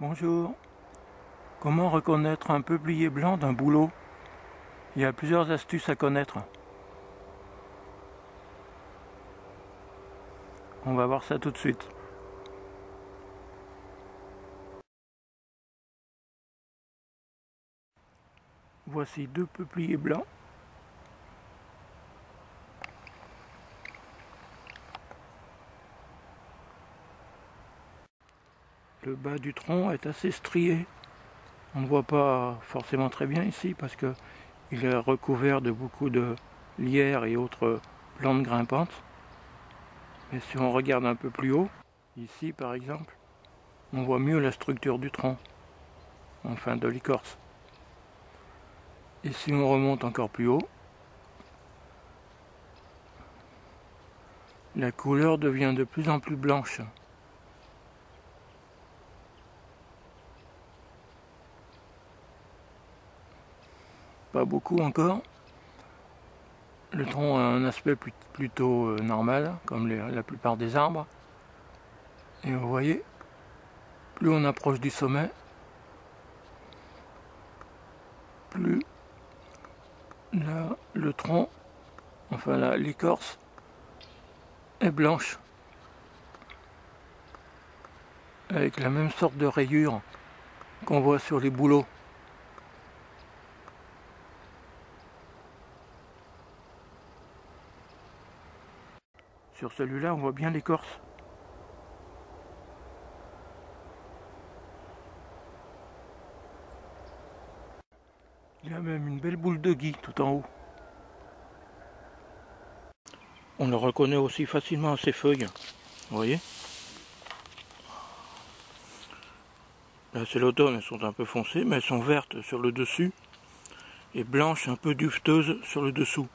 Bonjour. Comment reconnaître un peuplier blanc d'un bouleau? Il y a plusieurs astuces à connaître. On va voir ça tout de suite. Voici deux peupliers blancs. Le bas du tronc est assez strié. On ne voit pas forcément très bien ici parce que il est recouvert de beaucoup de lierre et autres plantes grimpantes. Mais si on regarde un peu plus haut, ici par exemple, on voit mieux la structure du tronc, enfin de l'écorce. Et si on remonte encore plus haut, la couleur devient de plus en plus blanche. Pas beaucoup encore. Le tronc a un aspect plutôt normal, comme la plupart des arbres. Et vous voyez, plus on approche du sommet, plus le tronc, enfin l'écorce, est blanche, avec la même sorte de rayures qu'on voit sur les bouleaux. Sur celui-là, on voit bien l'écorce. Il y a même une belle boule de gui tout en haut. On le reconnaît aussi facilement à ses feuilles. Vous voyez? Là c'est l'automne, elles sont un peu foncées, mais elles sont vertes sur le dessus et blanches un peu duveteuses sur le dessous.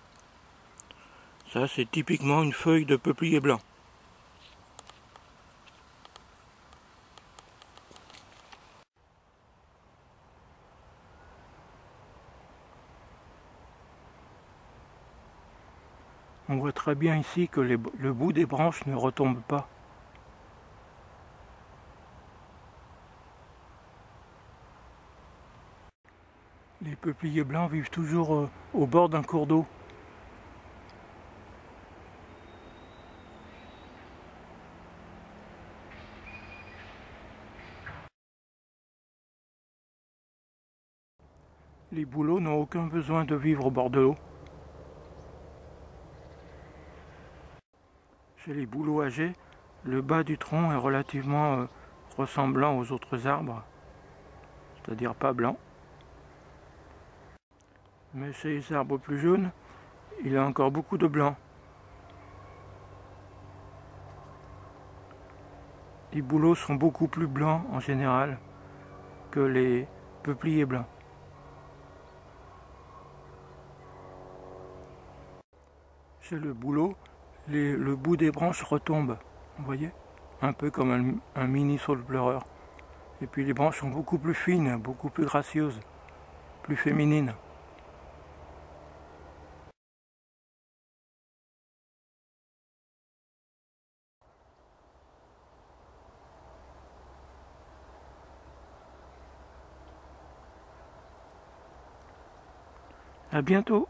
Ça c'est typiquement une feuille de peuplier blanc. On voit très bien ici que le bout des branches ne retombe pas. Les peupliers blancs vivent toujours au bord d'un cours d'eau. Les bouleaux n'ont aucun besoin de vivre au bord de l'eau. Chez les bouleaux âgés, le bas du tronc est relativement ressemblant aux autres arbres, c'est-à-dire pas blanc. Mais chez les arbres plus jeunes, il y a encore beaucoup de blanc. Les bouleaux sont beaucoup plus blancs en général que les peupliers blancs. Chez le bouleau, le bout des branches retombe, vous voyez, un peu comme un mini saule-pleureur. Et puis les branches sont beaucoup plus fines, beaucoup plus gracieuses, plus féminines. À bientôt!